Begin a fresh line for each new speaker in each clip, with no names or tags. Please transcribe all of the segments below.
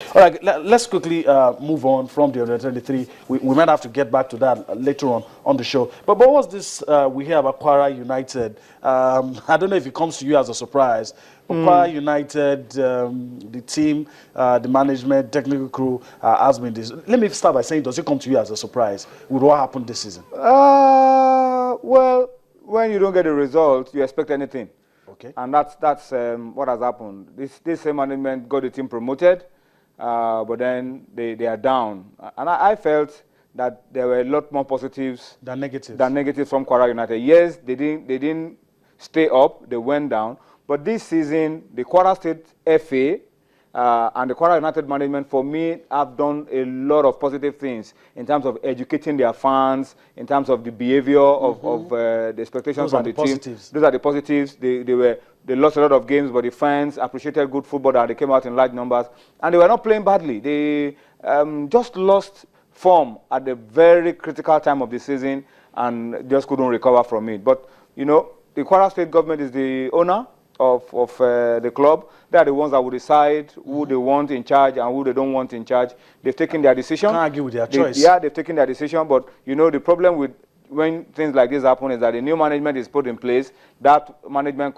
All right, let's quickly move on from the under 23. We might have to get back to that later on the show. But what was this we hear about Kwara United? I don't know if it comes to you as a surprise, but Kwara United, the team, the management, technical crew has been this. Let me start by saying, does it come to you as a surprise with what happened this season?
Well, when you don't get a result, you expect anything.
Okay.
And that's what has happened. This same management got the team promoted, but then they are down. And I felt that there were a lot more positives
than negatives.
From Kwara United. Yes, they didn't stay up, they went down. But this season, the Kwara State FA and the Kwara United management, for me, have done a lot of positive things in terms of educating their fans, in terms of the behavior of the expectations from the team. Those are the positives. They lost a lot of games, but the fans appreciated good football that they came out in large numbers. And they were not playing badly. They just lost form at the very critical time of the season and just couldn't recover from it. But, you know, the Kwara State government is the owner of the club. They are the ones that will decide who they want in charge and who they don't want in charge. They've taken their decision.
Can't argue with their choice.
Yeah, they've taken their decision. But, you know, the problem with when things like this happen is that the new management is put in place. That management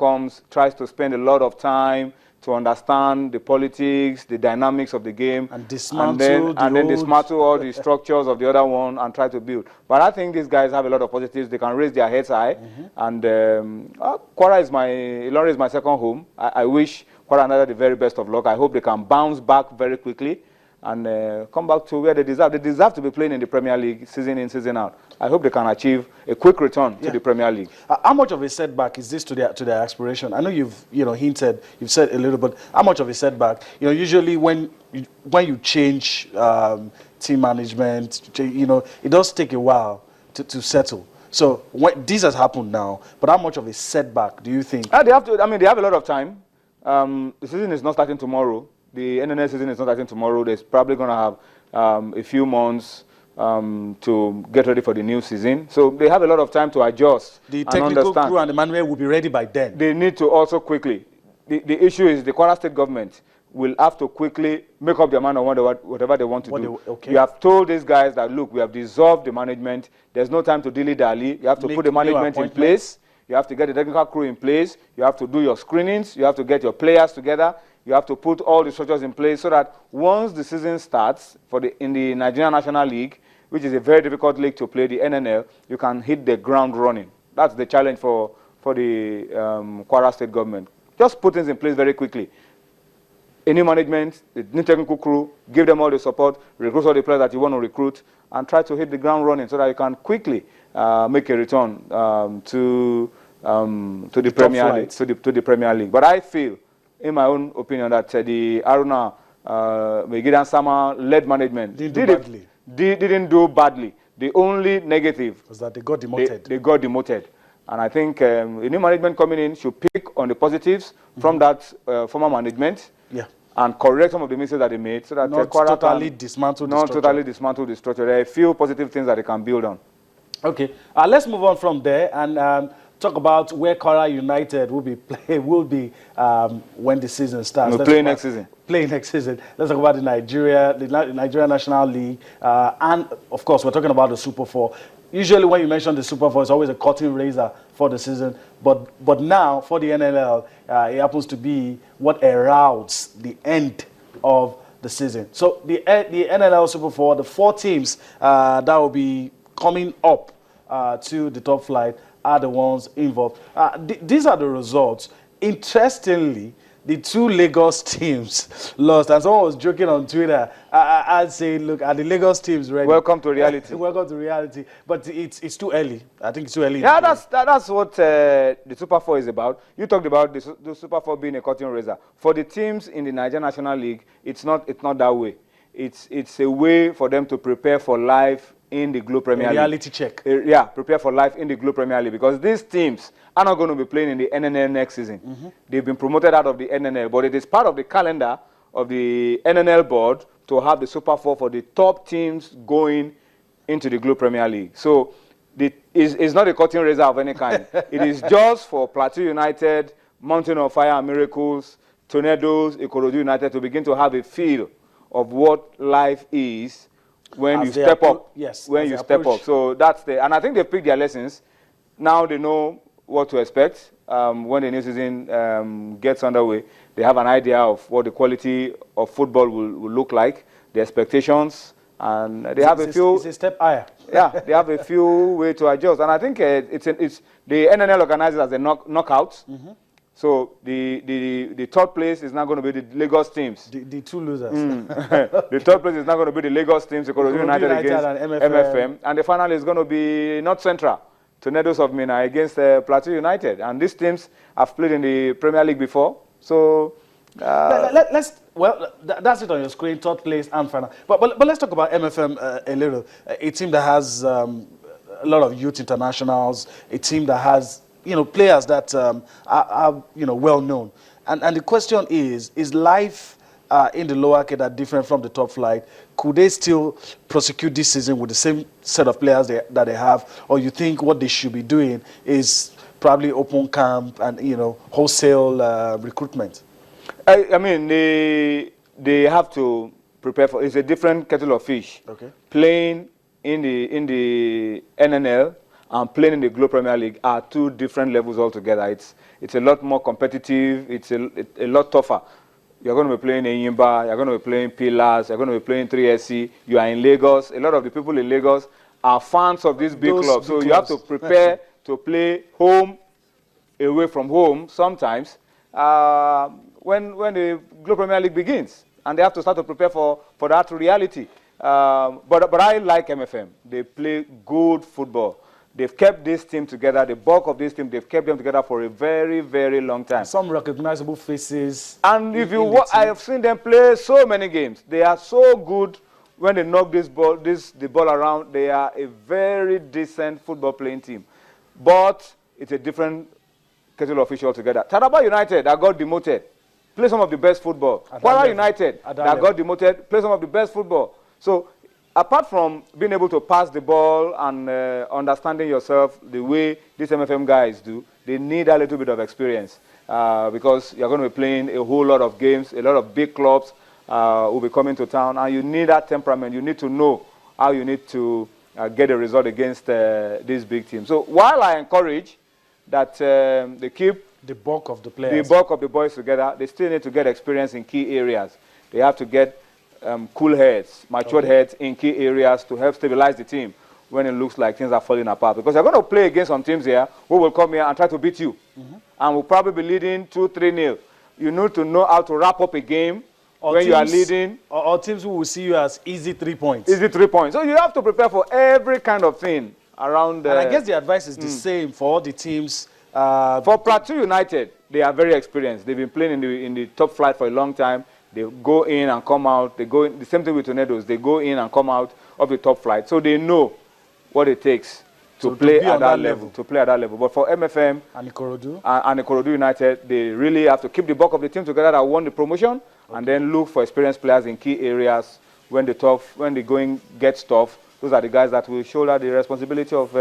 tries to spend a lot of time to understand the politics, the dynamics of the game,
and dismantle
and then dismantle all the structures of the other one and try to build. But I think these guys have a lot of positives. They can raise their heads high. And Kwara Ilori is my second home. I wish Kwara United the very best of luck. I hope they can bounce back very quickly and come back to where they deserve. They deserve to be playing in the Premier League season in, season out. I hope they can achieve a quick return to the Premier League.
How much of a setback is this to their aspiration? I know you've hinted, you've said a little bit. How much of a setback? You know, usually when you change team management, you know, it does take a while to settle. So this has happened now, but how much of a setback do you think?
They have to. I mean, they have a lot of time. The season is not starting tomorrow. The NNL season is not starting tomorrow. They're probably going to have a few months to get ready for the new season. So they have a lot of time to adjust.
The technical crew and the manual will be ready by then.
They need to also quickly. The issue is the Kwara State government will have to quickly make up their mind on whatever they want to do. You have told these guys that, look, we have dissolved the management. There's no time to dilly-dally. You have to put the management in place. You have to get the technical crew in place. You have to do your screenings. You have to get your players together. You have to put all the structures in place so that once the season starts in the Nigerian National League, which is a very difficult league to play, the NNL, you can hit the ground running. That's the challenge for the Kwara State government. Just put things in place very quickly. A new management, a new technical crew, give them all the support, recruit all the players that you want to recruit, and try to hit the ground running so that you can quickly make a return to the Premier League. To the Premier League. But I feel, in my own opinion, that the Aruna Megidan Sama led management didn't do badly. The only negative
was that they got demoted.
They got demoted. And I think the new management coming in should pick on the positives from that former management and correct some of the mistakes that they made so that
not totally dismantle
the structure. There are a few positive things that they can build on.
Okay, let's move on from there and talk about where Kwara United will be when the season starts.
Play next season.
Let's talk about the Nigeria National League, and of course we're talking about the Super 4. Usually when you mention the Super 4, it's always a curtain raiser for the season, but now for the NNL, it happens to be what heralds the end of the season. So the NNL Super 4, the 4 teams that will be coming up to the top flight are the ones involved. These are the results. Interestingly, the 2 Lagos teams lost, and someone was joking on Twitter. I'd say, look, are the Lagos teams ready?
Welcome to reality.
Welcome to reality. But it's too early. I think it's too early.
Yeah, that's what the Super 4 is about. You talked about the Super 4 being a curtain raiser. For the teams in the Nigerian National League, it's not that way. It's a way for them to prepare for life in the Globe Premier League.
Reality check.
Yeah, prepare for life in the Globe Premier League, because these teams are not going to be playing in the NNL next season. They've been promoted out of the NNL, but it is part of the calendar of the NNL board to have the Super 4 for the top teams going into the Globe Premier League. So it's not a curtain raiser of any kind. It is just for Plateau United, Mountain of Fire and Miracles, Tornadoes, Ikorodu United to begin to have a feel of what life is when you step up.
Yes.
When you step up. So that's and I think they picked their lessons. Now they know what to expect when the new season gets underway. They have an idea of what the quality of football will look like, the expectations, and they have a few.
It's a step higher.
Yeah, they have a few ways to adjust, and I think it's the NNL organizes as a knockouts. So the third place is not going to be the Lagos teams.
The two losers.
The third place is not going to be the Lagos teams, Ikorodu United against MFM. And the final is going to be North Central, Tornadoes of Mina against Plateau United. And these teams have played in the Premier League before. So
that's it on your screen, third place and final. But let's talk about MFM a little. A team that has a lot of youth internationals, a team that has players that are well known. And the question is life in the lower cadre different from the top flight? Could they still prosecute this season with the same set of players that they have? Or you think what they should be doing is probably open camp and wholesale recruitment?
I mean, they have to prepare for. It's a different kettle of fish.
Okay.
Playing in the NNL and playing in the Globe Premier League are two different levels altogether. It's a lot more competitive. It's a lot tougher. You're going to be playing in Yimba. You're going to be playing Pillars. You're going to be playing 3SC. You are in Lagos. A lot of the people in Lagos are fans of these big clubs. So you have to prepare to play home, away from home sometimes when the Globe Premier League begins. And they have to start to prepare for that reality. But I like MFM. They play good football. They've kept this team together. The bulk of this team, they've kept them together for a very, very long time.
Some recognizable faces.
And if you I have seen them play so many games. They are so good when they knock the ball around. They are a very decent football playing team. But it's a different kettle of fish altogether. Taraba United that got demoted play some of the best football. Kwara United that got demoted play some of the best football. So apart from being able to pass the ball and understanding yourself the way these MFM guys do, they need a little bit of experience because you're going to be playing a whole lot of games, a lot of big clubs will be coming to town, and you need that temperament. You need to know how you need to get a result against these big teams. So while I encourage that they keep
the bulk of the players,
the bulk of the boys together, they still need to get experience in key areas. They have to get cool heads, matured heads in key areas to help stabilize the team when it looks like things are falling apart. Because you're going to play against some teams here who will come here and try to beat you. And will probably be leading 2-3-0. You need to know how to wrap up a game when you are leading.
Or teams who will see you as easy 3 points.
Easy 3 points. So you have to prepare for every kind of thing around.
And I guess the advice is the same for all the teams.
For Plateau United, they are very experienced. They've been playing in the top flight for a long time. They go in and come out. They go in, the same thing with Tornadoes. They go in and come out of the top flight. So they know what it takes to play at that level. To play at that level. But for MFM
and Ikorodu
and Ikorodu United, they really have to keep the bulk of the team together that won the promotion, and then look for experienced players in key areas when the going gets tough. Those are the guys that will shoulder the responsibility of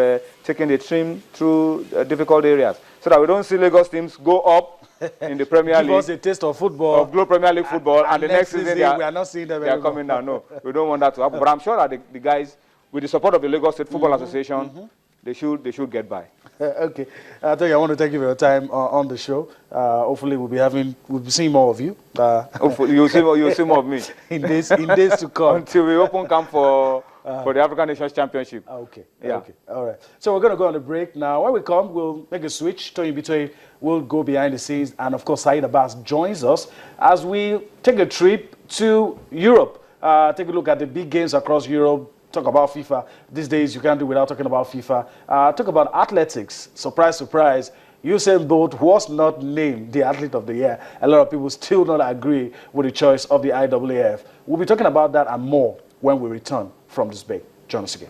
taking the team through difficult areas, so that we don't see Lagos teams go up in the Premier League.
Give us a taste of football.
Of Globe Premier League football. And the next season
we are not seeing them anymore.
Coming down. No, we don't want that to happen. But I'm sure that the guys, with the support of the Lagos State Football Association, they should get by.
Okay. I want to thank you for your time on the show. Hopefully we'll be seeing more of you.
Hopefully you'll see more of me.
in days to come.
Until we open camp for the African Nations Championship.
Okay.
Yeah.
Okay. All right. So we're going to go on the break now. When we come, we'll make a switch. Tony Bitoye will go behind the scenes. And, of course, Saeed Abbas joins us as we take a trip to Europe. Take a look at the big games across Europe. Talk about FIFA. These days, you can't do without talking about FIFA. Talk about athletics. Surprise, surprise. Usain Bolt was not named the Athlete of the Year. A lot of people still not agree with the choice of the IAAF. We'll be talking about that and more when we return from this break. Join us again.